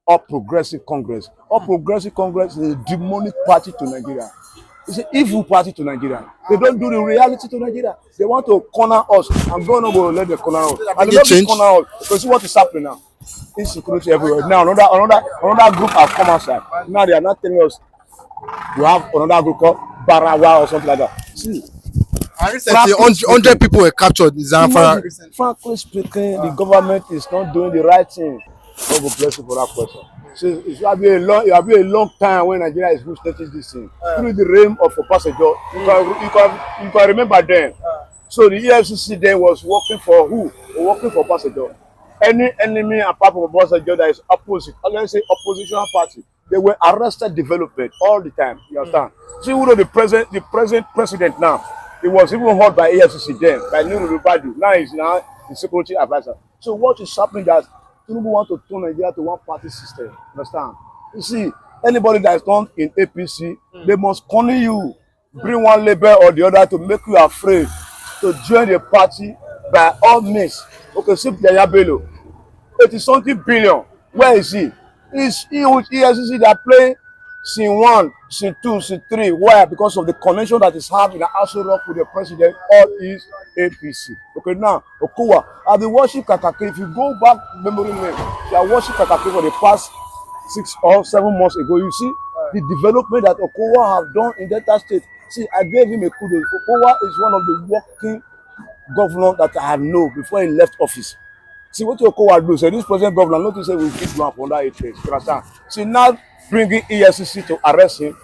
All Progressive Congress. All Progressive Congress is a demonic party to Nigeria. It's an evil party to Nigeria. They don't do the reality to Nigeria. They want to corner us, and God will let them corner us. And they don't corner us. Because see what is happening now. Insecurity everywhere. Now another group have come outside. Now they are not telling us we have another group called Barawa or something like that. See, and recently 100 people were captured in Zamfara. Frankly speaking, the government is not doing the right thing. God will bless you for that question. So it will be a long time when Nigeria is going to take this thing. Through the reign of Obasanjo, you can remember then. So the EFCC then was working for who? Working for Obasanjo. Any enemy apart from Obasanjo that is opposite, let's say oppositional party, they were arrested development all the time. You understand? See who know the present president now. He was even held by EFCC then, by Tinubu. Now he's the security advisor. So what is happening that Tinubu want to turn Nigeria to one party system. Understand? You see, anybody that is not in APC, they must corner you, bring one label or the other to make you afraid to join the party by all means. Okay, see Yaya Bello, 80-something billion. Where is he? He with EFCC that play scene 1, scene 2, scene 3. Why? Because of the connection that is having the Aso Rock with the president, all is APC. Okay, now, Okowa, I've been watching Kakaki. If you go back memory lane, you are watching Kakaki for the past 6 or 7 months ago, you see the development that Okowa have done in Delta State. See, I gave him a kudos. Okowa is one of the working governors that I have known before he left office. See what Okowa do. So this present governor, not to say we keep going for that 8 days. See, now bringing EFCC to arrest him,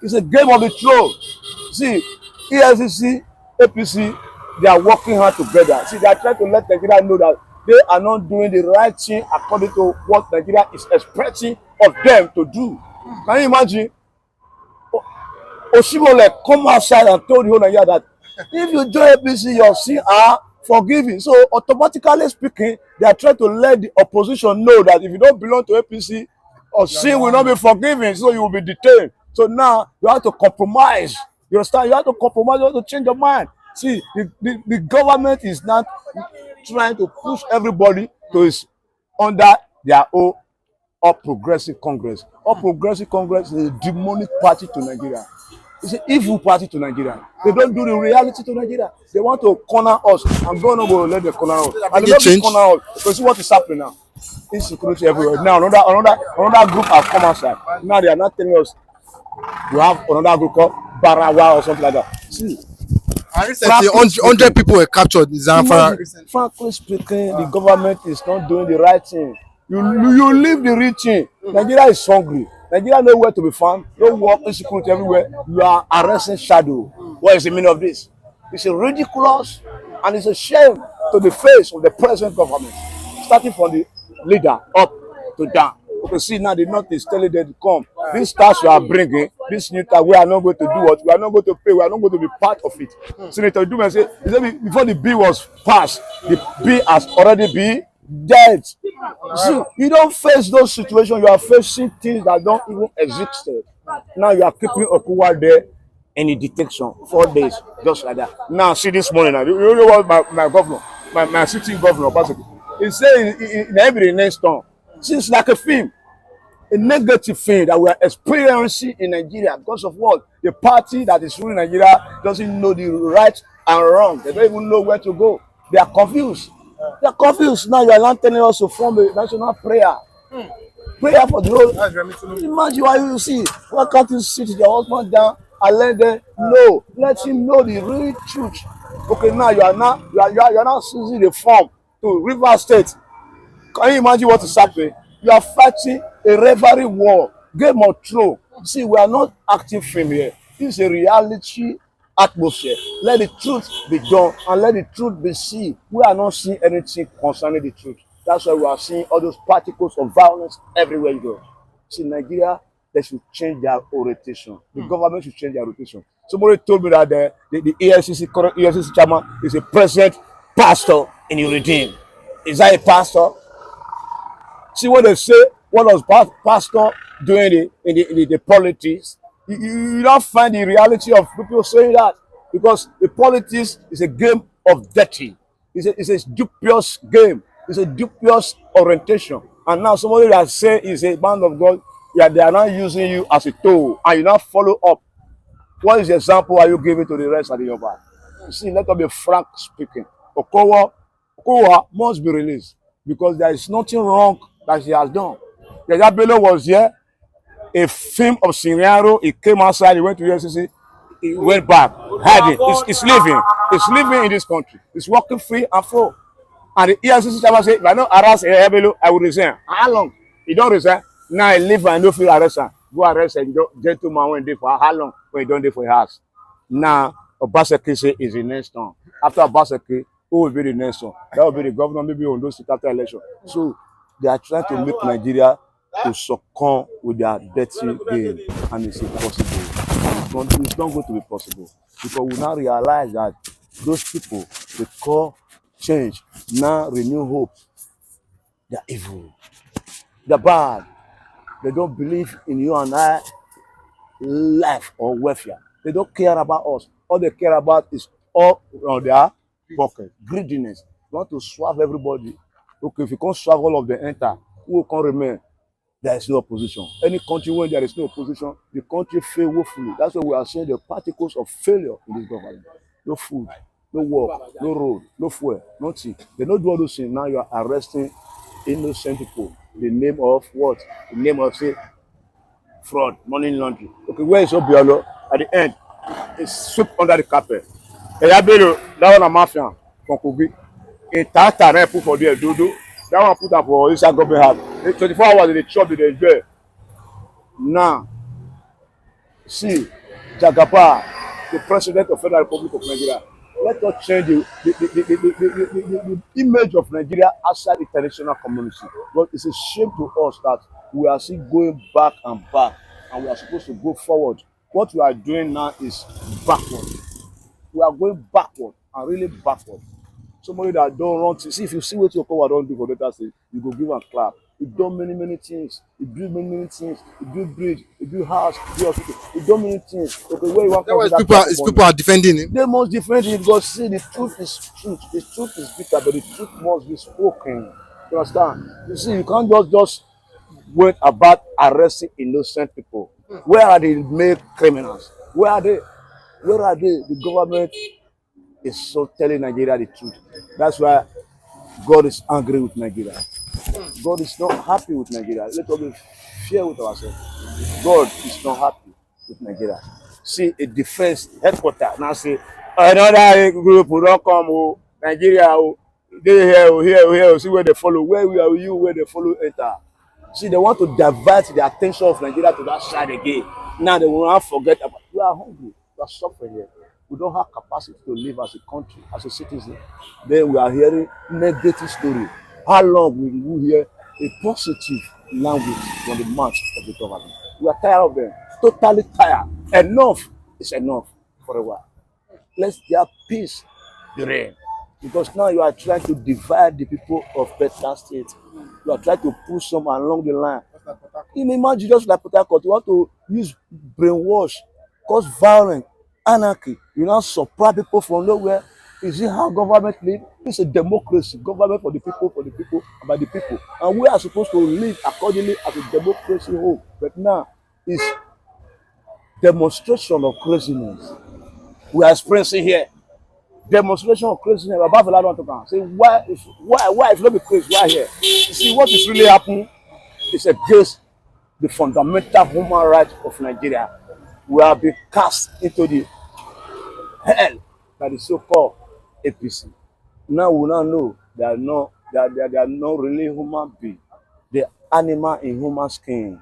it's a game of the throne. See, EFCC, APC, they are working hard together. See, they are trying to let Nigeria know that they are not doing the right thing according to what Nigeria is expecting of them to do. Can you imagine? Oshimole come outside and told the whole Nigeria that if you join APC, your sins are forgiven. So automatically speaking, they are trying to let the opposition know that if you don't belong to APC, or sin will not be forgiven, so you will be detained. So now you have to compromise. You understand? You have to compromise, you have to change your mind. See, the government is not trying to push everybody to his under their own All Progressive Congress. All Progressive Congress is a demonic party to Nigeria. It's an evil party to Nigeria. They don't do the reality to Nigeria. They want to corner us, and God will let them corner us. And they don't corner us. Because see what is happening now. Insecurity everywhere. Now another group have come outside. Now they are not telling us we have another group called Barawa or something like that. See, and recently 100 people were captured in Zamfara. Frankly speaking, the government is not doing the right thing. You leave the rich thing. Nigeria is hungry. Nigeria nowhere to be found. No work, insecurity everywhere. You are arresting shadow. What is the meaning of this? It's a ridiculous and it's a shame to the face of the present government, starting from the leader up to down. Okay, see now the North is telling them to come. These tax you are bringing, this new tax, we are not going to do what? We are not going to pay. We are not going to be part of it. Senator Dume said, before the bill was passed, the bill has already been dead. See, you don't face those situations. You are facing things that don't even exist. Now you are keeping Okowa there in the detention 4 days, just like that. Now see this morning, now you know what my governor, my sitting governor, he said in every next turn, seems like a film, a negative thing that we are experiencing in Nigeria because of what? The party that is ruling Nigeria doesn't know the right and wrong. They don't even know where to go. They are confused. They are confused. Now you are not telling us to form a national prayer. Prayer for the whole. Imagine why you see. Why can't you sit your husband down and let them know? Let him know the real truth. Okay, now you are now seizing the form to River State. Can you imagine what is happening? You are fighting a rivalry war, Game of Thrones. See, we are not acting film here. This is a reality atmosphere. Let the truth be done and let the truth be seen. We are not seeing anything concerning the truth. That's why we are seeing all those particles of violence everywhere you go. See, Nigeria, they should change their orientation. The government should change their orientation. Somebody told me that the EFCC, current EFCC chairman, is a present pastor in Uridin. Is that a pastor? See what they say, what was pastor doing in the politics? You don't find the reality of people saying that, because the politics is a game of dirty. It's a dubious game. It's a dubious orientation. And now somebody that say is a man of God, yeah, they are not using you as a tool, and you not follow up. What is the example are you giving to the rest of the Yoruba? You see, let us be frank speaking. Okowa must be released because there is nothing wrong that she has done. Yaya Bello was here, a film of scenario. He came outside, he went to USCC, he went back, hiding. He's living. He's living in this country. He's working free and full. And the EFCC chairman say, if I don't harass Yaya Bello, I will resign. How long? He don't resign. Now he leave and no feel arrest him. Go arrest him. Gentleman when dey for how long? When he don't dey for his house. Now Obaseki say is the next one. After Obaseki, who will be the next one? That will be the governor, maybe on those after election. So they are trying to make Nigeria to succumb with their dirty game, and it's impossible. It's not going to be possible because we now realize that those people they call change, now renew hope. They're evil. They're bad. They don't believe in you and I life or welfare. They don't care about us. All they care about is all on their pocket. Greediness. You want to swab everybody. Okay, if you can't swab all of the enter, who can remain? There is no opposition. Any country where there is no opposition, the country fail woefully. That's why we are seeing the particles of failure in this government. No food, no work, no road, no fuel, nothing. They don't do all those things. Now you are arresting innocent people. The name of what? The name of say fraud, money laundering. Okay, where is Obiolo? At the end, it's swept under the carpet. Yaya Bello, that one a mafia from Kogi. In Tata, put for there, Dodo. That one put up for inside government house. 24 hours in the chop, they enjoy. Now, see, Jagapa, the president of Federal Republic of Nigeria, let us change the image of Nigeria outside the international community. But it's a shame to us that we are still going back and back, and we are supposed to go forward. What we are doing now is backward. We are going backward and really backward. Somebody that don't run to see if you see what your Okowa don't do for data state, you go give a clap. He done many things. He build many things. He build bridge. He build house. He build hospital. He done many things. Okay, where you want That was people are defending him. They must defend it because see the truth is truth. The truth is bitter, but the truth must be spoken. You understand? You see, you can't just wait about arresting innocent people. Where are the male criminals? Where are they? Where are they? The government is so telling Nigeria the truth. That's why God is angry with Nigeria. God is not happy with Nigeria. Let us be fair with ourselves. God is not happy with Nigeria. See a defense headquarters now say another group will not come. Oh, Nigeria, oh, they here, see where they follow. Where we are, you where they follow enter. See, they want to divert the attention of Nigeria to that side again. Now they will not forget about. We are hungry. We are suffering here. We don't have capacity to live as a country, as a citizen. Then we are hearing negative story. How long will we hear a positive language from the mouth of the government? We are tired of them. Totally tired. Enough is enough for a while. Let their peace be reign. Because now you are trying to divide the people of better state. You are trying to push some along the line. You may imagine just like Port Harcourt, you want to use brainwash, cause violence, anarchy. You now supply people from nowhere. Is it how government live? It's a democracy. Government for the people, and by the people. And we are supposed to live accordingly as a democracy whole. But now it's demonstration of craziness. We are experiencing here. Demonstration of craziness. Above the want to come. Say why if not be crazy, why here? You see what is really happening is against the fundamental human rights of Nigeria. We have been cast into the hell by the so-called APC. Now we now know they are not really human beings. The animal in human skin.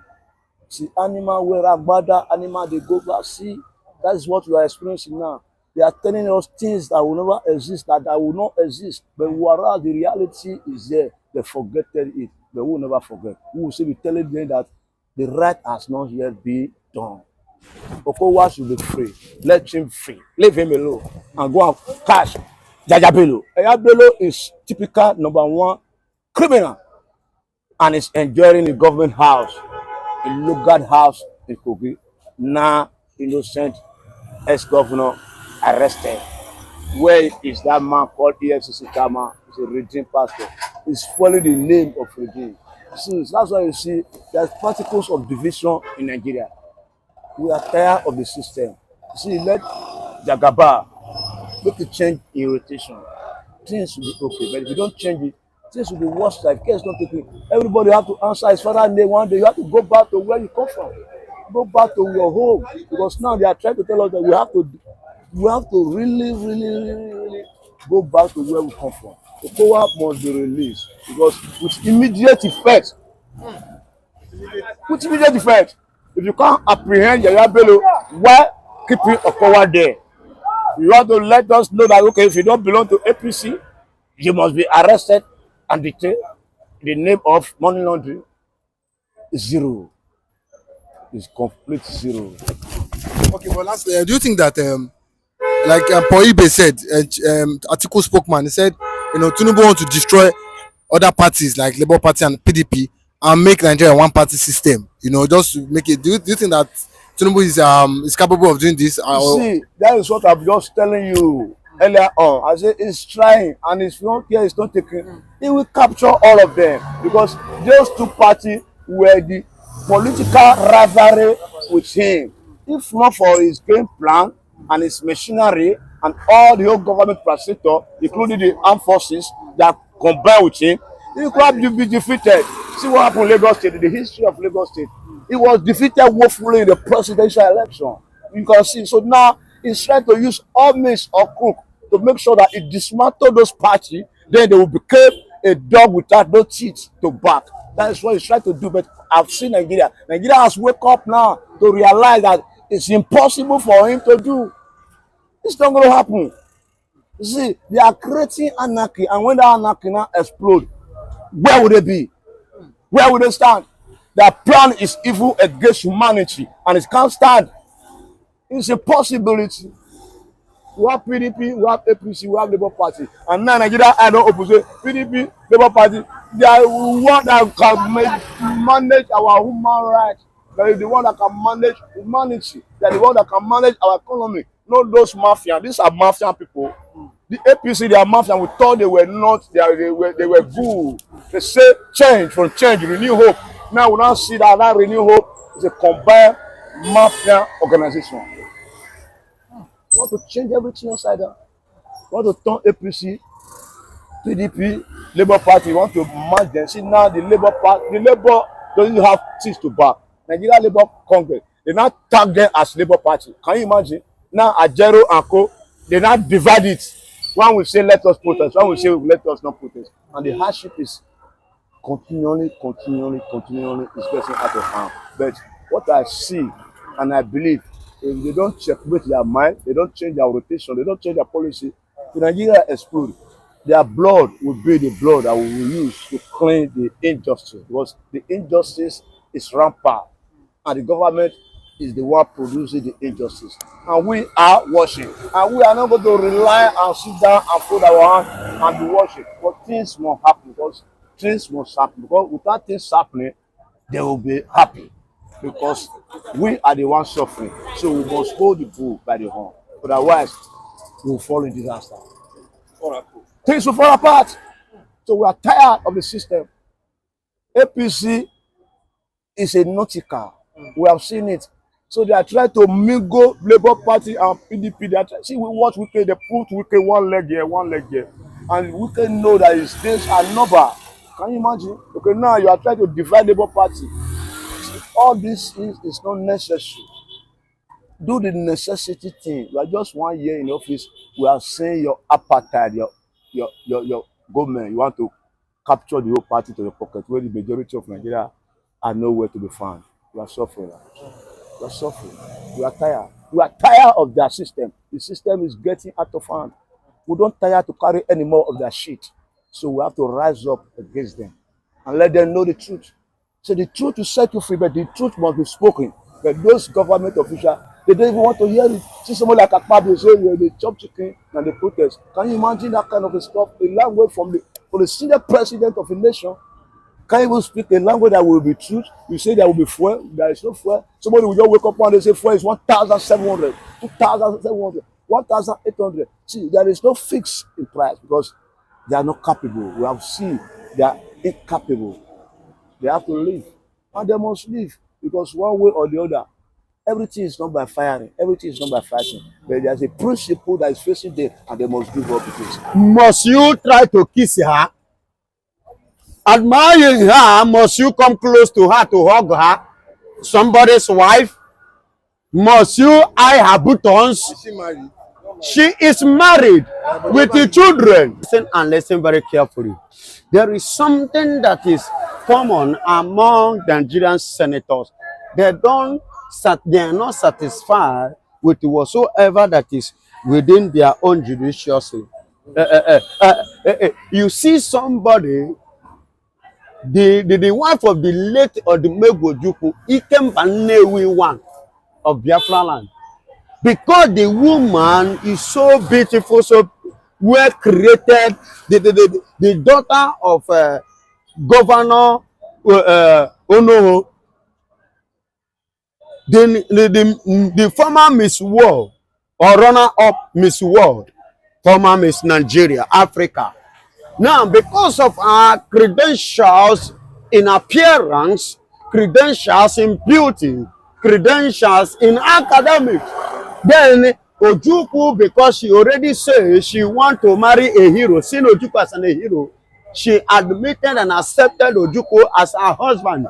See, animal wear agbada, animal they go back. See, that is what we are experiencing now. They are telling us things that will never exist, that will not exist. But whereas the reality is there, they forget it. They will never forget. We will still be telling them that the right has not yet been done. Okowa should be free. Let him free. Leave him alone and go and catch Yaya Bello. Yaya Bello is typical number one criminal and is enjoying the government house, a Lugard house in Kogi. Now innocent ex-governor arrested. Where is that man called EFCC Kama? He's a redeemed pastor. He's following the name of redeemed. See, that's why you see there's particles of division in Nigeria. We are tired of the system. See, let Jagaba make a change in rotation. Things will be okay. But if you don't change it, things will be worse. Like case don't take it. Everybody have to answer his father name one day. You have to go back to where you come from. Go back to your home. Because now they are trying to tell us that we have to really go back to where we come from. Okowa must be released because with immediate effect, if you can't apprehend Yaya Bello, why keeping Okowa there? You want to let us know that okay, if you don't belong to APC, you must be arrested and detained in the name of money laundering. Zero. It's complete zero. Okay, well, lastly, do you think that like Poibe said, Atiku spokesman, he said, Tinubu want to destroy other parties like Labour Party and PDP and make Nigeria a one-party system. Just to make it. Do you think that Tinubu is capable of doing this? You see, that is what I'm just telling you earlier on. I said he's trying, and if you don't care, it's not taking. He will capture all of them because those two parties were the political rivalry with him. If not for his game plan and his machinery and all the whole government sector, including the armed forces that combine with him, he could have been defeated. See what happened in Lagos State, the history of Lagos State. He was defeated woefully in the presidential election. You can see. So now he's trying to use all means or crook to make sure that he dismantled those parties. Then they will become a dog without no teeth to bark. That is what he's trying to do. But I've seen Nigeria. Nigeria has woke up now to realize that it's impossible for him to do. It's not going to happen. You see, they are creating anarchy, and when that anarchy now explode, where would they be? Where would they stand? Their plan is evil against humanity, and it can't stand. It's a possibility. We have PDP, we have APC, we have Labour Party, and now Nigeria I don't opposite PDP, Labour Party. They are one that can manage our human rights. They are the one that can manage humanity. They are the one that can manage our economy. Not those mafia. These are mafia people. The APC, they are mafia. We thought they were not. They were good. They say change from change, renew hope. Now we now see that renew hope is a combined mafia organization. You want to change everything upside down. You want to turn APC, PDP, Labour Party. You want to merge them. See now the Labour doesn't have things to back. Nigeria Labour Congress, they now tag them as Labour Party. Can you imagine? Now Ajero and Co, they now divide it. One will say let us protest, one will say let us not protest. And the hardship is continually is getting out of hand. But what I see and I believe, if they don't checkmate their mind, they don't change their rotation, they don't change their policy, if Nigeria explode, their blood will be the blood that we will use to clean the injustice. Because the injustice is rampant, and the government is the one producing the injustice. And we are watching. And we are not going to rely and sit down and fold our hands and be watching. But things must happen because things must happen. Because without things happening, they will be happy. Because we are the ones suffering. So we must hold the bull by the horn. Otherwise, we will fall in disaster. Things will fall apart. So we are tired of the system. APC is a nautical. We have seen it. So they are trying to mingle Labour Party and PDP. They are trying, see what Wike, they put Wike one leg here. And Wike know that his days are numbered. Can you imagine? Okay, now you are trying to divide Labour Party. All this is not necessary. Do the necessity thing. You are just 1 year in office. We are saying your apartheid, your government. You want to capture the whole party to your pocket, where the majority of Nigeria are nowhere to be found. We are suffering. We are suffering. We are tired. We are tired of their system. The system is getting out of hand. We don't tire to carry any more of their shit. So we have to rise up against them and let them know the truth. So the truth will set you free, but the truth must be spoken. But those government officials, they don't even want to hear it. See someone like Ekpa say they chop chicken and they protest. Can you imagine that kind of a stuff? A language from the senior president of a nation. Can you even speak a language that will be truth? You say there will be fuel, there is no fuel. Somebody will just wake up one day and say fuel is 1,700, 2,700, 1,800. See, there is no fix in price because they are not capable. We have seen they are incapable. They have to leave. And they must leave. Because one way or the other, everything is not by firing. Everything is not by fighting. But there's a principle that is facing them, and they must do what it is. Must you try to kiss her? Admiring her, must you come close to her to hug her? Somebody's wife? Must you eye her buttons? Is she married? She is married with the children. Listen and listen very carefully. There is something that is common among the Nigerian senators. They are not satisfied with whatsoever that is within their own judiciary. You see somebody, the wife of the late Odumegwu Ikemba Nnewi one of Biafra land. Because the woman is so beautiful, so well created, the daughter of Governor Okowa, the former Miss World or runner-up Miss World, former Miss Nigeria, Africa. Now, because of our credentials in appearance, credentials in beauty, credentials in academics, then Ojukwu, because she already says she wants to marry a hero, seeing Ojukwu as a hero, she admitted and accepted Ojukwu as her husband,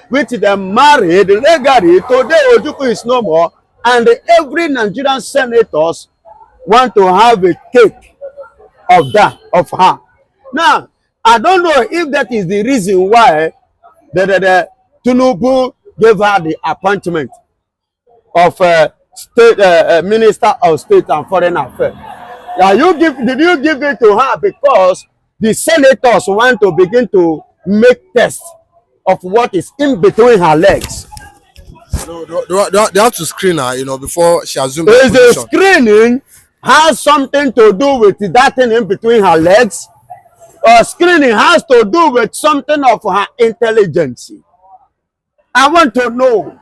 which they married legally. Today Ojukwu is no more, and every Nigerian senators want to have a cake of that, of her. Now, I don't know if that is the reason why the Tinubu gave her the appointment of State Minister of State and Foreign Affairs. Did you give it to her because the senators want to begin to make tests of what is in between her legs? No, they have to screen her, before she assumes. Is the screening has something to do with that thing in between her legs? Or screening has to do with something of her intelligence? I want to know.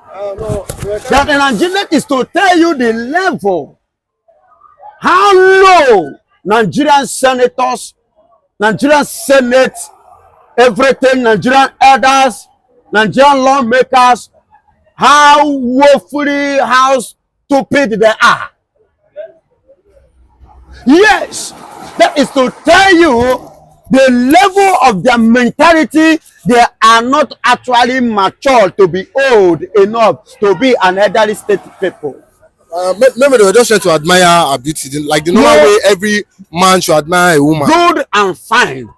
That an Nigerian is to tell you the level, how low Nigerian senators, Nigerian Senate, everything, Nigerian elders, Nigerian lawmakers, how woefully, how stupid they are. Yes, that is to tell you the level of their mentality. They are not actually mature to be old enough to be an elderly state people. Maybe they were just trying to admire her beauty, like the normal way every man should admire a woman. Good and fine.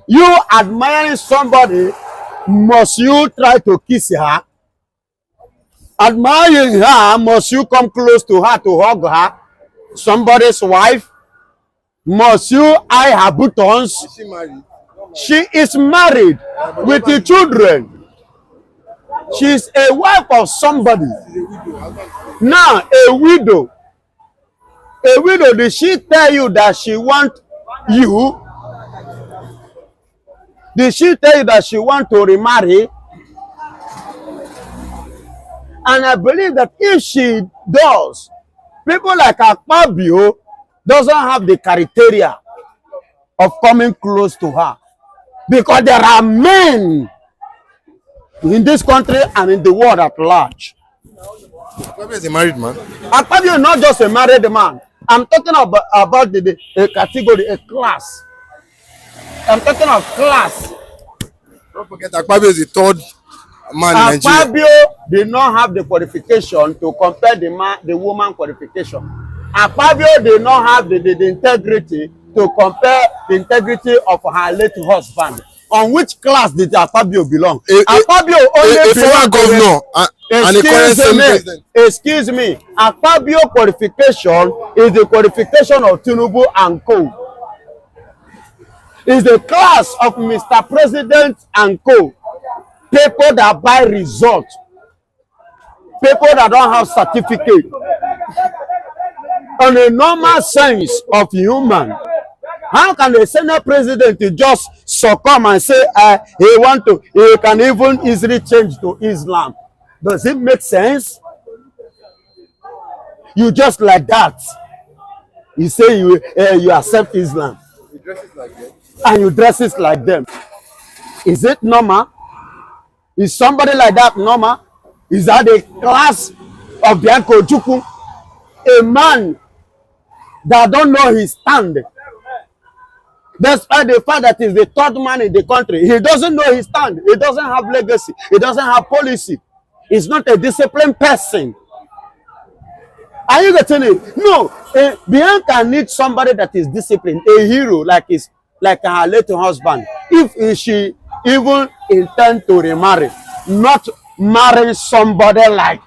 You admiring somebody, must you try to kiss her? Admiring her, must you come close to her to hug her? Somebody's wife? Must you eye her buttons? Is she married? She is married with the children. She's a wife of somebody. Now, a widow. A widow, did she tell you that she wants you? Did she tell you that she wants to remarry? And I believe that if she does, people like Akpabio doesn't have the criteria of coming close to her. Because there are men in this country and in the world at large. Akpabio is a married man. Akpabio is not just a married man. I'm talking about a category, a class. I'm talking of class. Don't forget, Akpabio is the third man in Nigeria. Akpabio did not have the qualification to compare the woman qualification. Akpabio did not have the integrity to compare the integrity of her late husband. On which class did Akpabio belong? Akpabio only former governor and a current president. Excuse me. Akpabio qualification is the qualification of Tinubu and co. Is the class of Mr. President and co. People that buy results. People that don't have certificate. On a normal sense of human, how can the Senate president just succumb and say he can even easily change to Islam? Does it make sense? You just like that. You say you accept Islam. He dresses like them. And you dress it like them. Is it normal? Is somebody like that normal? Is that the class of Bianco Ojukwu? A man that don't know his stand. Despite the fact that he's the third man in the country, he doesn't know his stand. He doesn't have legacy. He doesn't have policy. He's not a disciplined person. Are you getting it? No. Bianca needs somebody that is disciplined, a hero like her late husband. If she even intend to remarry, not marry somebody like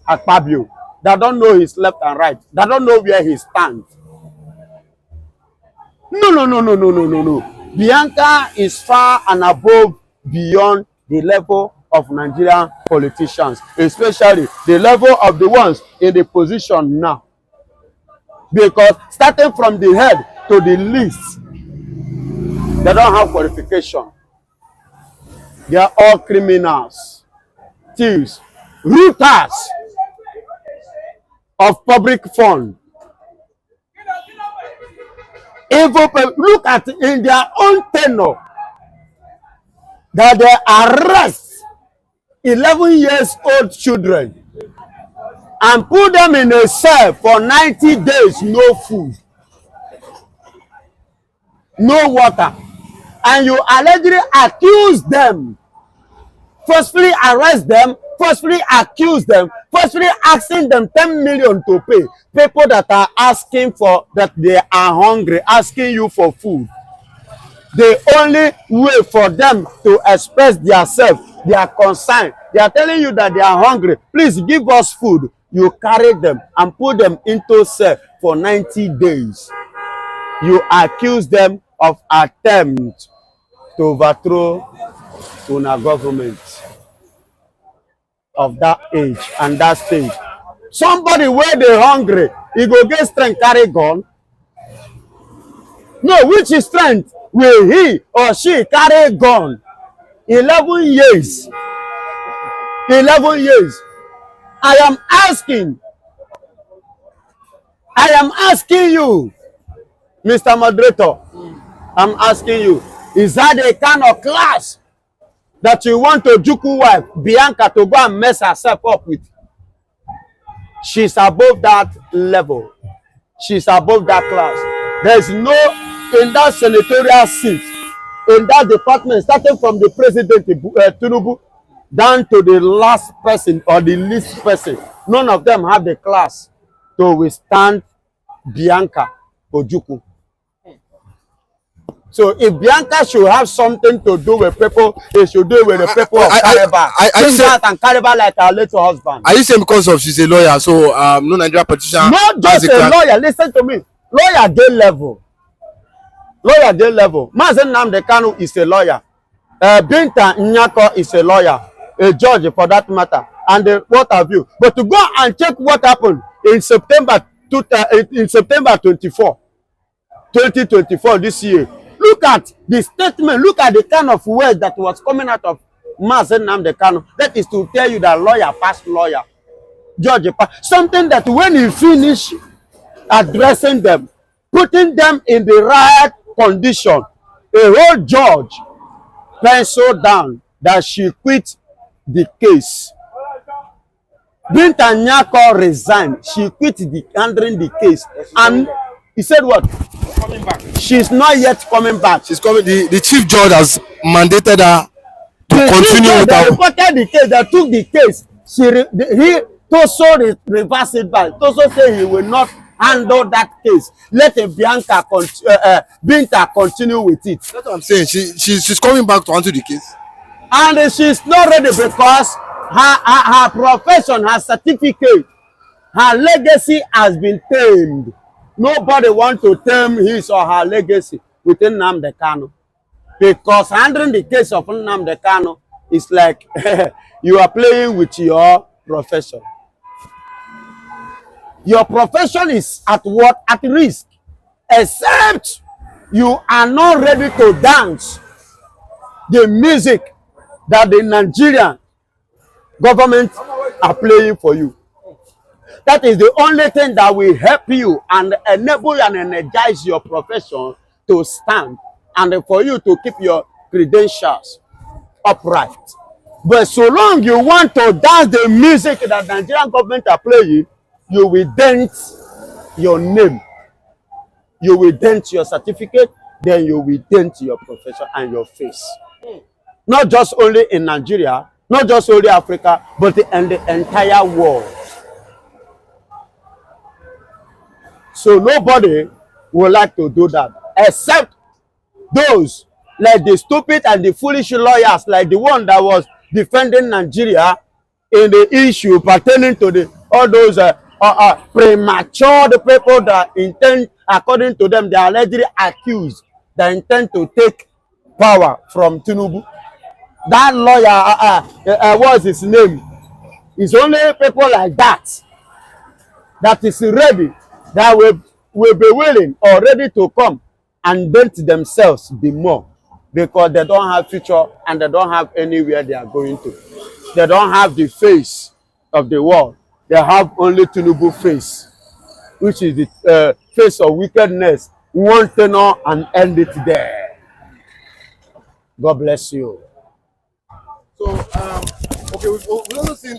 Akpabio that don't know his left and right, that don't know where he stands. No. Bianca is far and above beyond the level of Nigerian politicians, especially the level of the ones in the position now. Because starting from the head to the least, they don't have qualification. They are all criminals, thieves, rooters of public fund. Evil people, look at in their own tenure that they arrest 11 years old children and put them in a cell for 90 days, no food, no water, and you allegedly accuse them, firstly arrest them, firstly accuse them, firstly asking them 10 million to pay. People that are asking for, that they are hungry, asking you for food. The only way for them to express themselves, their concern, they are telling you that they are hungry. Please give us food. You carry them and put them into cell for 90 days. You accuse them of attempt to overthrow una government of that age and that stage. Somebody where they hungry, he go get strength carry gun. No, which is strength will he or she carry gun? 11 years. 11 years. I am asking you, Mr. Moderator, I'm asking you, is that the kind of class that you want to Juku wife, Bianca, to go and mess herself up with? She's above that level. She's above that class. There's no, in that senatorial seat, in that department, starting from the president, Tinubu, down to the last person or the least person, none of them have the class to withstand Bianca Ojukwu. So if Bianca should have something to do with people, it should do with the people of Calabar. And Calabar like her late husband. Are you saying because of she's a lawyer, so no Nigerian politician? Not just a lawyer. Listen to me. Lawyer day level. Lawyer day level. Mazen nnamdikanu is a lawyer. Binta Nyako is a lawyer. A judge for that matter. And what have you. But to go and check what happened in September 24, 2024 this year. Look at the statement. Look at the kind of word that was coming out of Mazen nnamdikanu. That is to tell you that lawyer past lawyer. Judge past. Something that when he finish addressing them, putting them in the right condition, a whole judge penciled down that she quit the case. Binta Nyako resigned. She quit handling the case. And he said what? Coming back. She's not yet coming back. She's coming. The chief judge has mandated her to continue with her. They reported the case. They took the case. He Toso reversed it back. Toso said he will not handle that case. Let Bianca Binta continue with it. That's what I'm saying. She's coming back to answer the case. And she's not ready because her profession, her certificate, her legacy has been tamed. Nobody wants to tame his or her legacy within Nnamdikanu. Because handling the case of Nnamdikanu is like you are playing with your profession. Your profession is at what? At risk. Except you are not ready to dance the music that the Nigerian government are playing for you. That is the only thing that will help you and enable and energize your profession to stand and for you to keep your credentials. upright. But so long you want to dance the music that Nigerian government are playing, you will dent your name, you will dent your certificate, then you will dent your profession and your face. Not just only in Nigeria, not just only Africa, but in the entire world. So nobody would like to do that, except those like the stupid and the foolish lawyers, like the one that was defending Nigeria in the issue pertaining to the all those premature the people that intend, according to them, they are allegedly accused that intend to take power from Tinubu. That lawyer, what's his name? It's only people like that that is ready, that will be willing or ready to come and bent themselves the more, because they don't have future and they don't have anywhere they are going to. They don't have the face of the world. They have only Tinubu face, which is the face of wickedness. One tenor and end it there. God bless you. So, okay, we've also seen,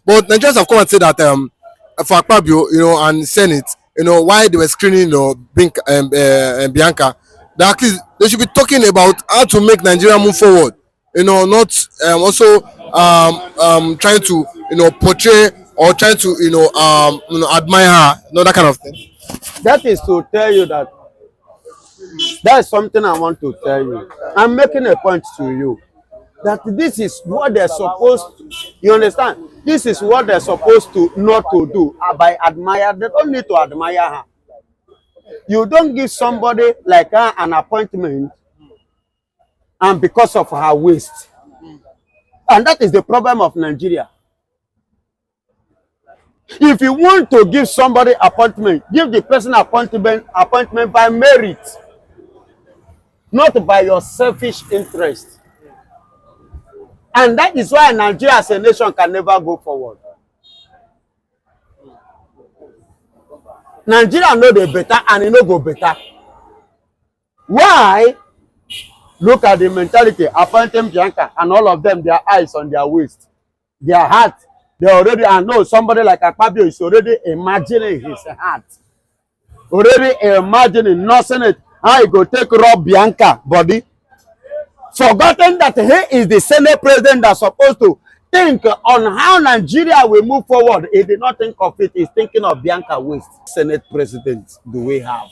but Nigerians have come and said that for Akpabio, and Senate, why they were screening, Bianca, that at least they should be talking about how to make Nigeria move forward. Not also trying to portray or trying to admire her, that kind of thing. That is to tell you that is something I want to tell you. I'm making a point to you that this is what they're supposed to, you understand? This is what they're supposed to not to do by admire. They don't need to admire her. You don't give somebody like her an appointment and because of her waist. And that is the problem of Nigeria. If you want to give somebody appointment, give the person appointment by merit, not by your selfish interest. And that is why Nigeria as a nation can never go forward. Nigeria know they better and it no go better. Why? Look at the mentality. Appointing Bianca and all of them, their eyes on their waist, their heart. They already, I know somebody like Akpabio is already imagining his heart. Already imagining, nursing it. How he go take Rob Bianca body. Forgotten that he is the Senate president that's supposed to think on how Nigeria will move forward. He did not think of it. He's thinking of Bianca waist. Senate president do we have?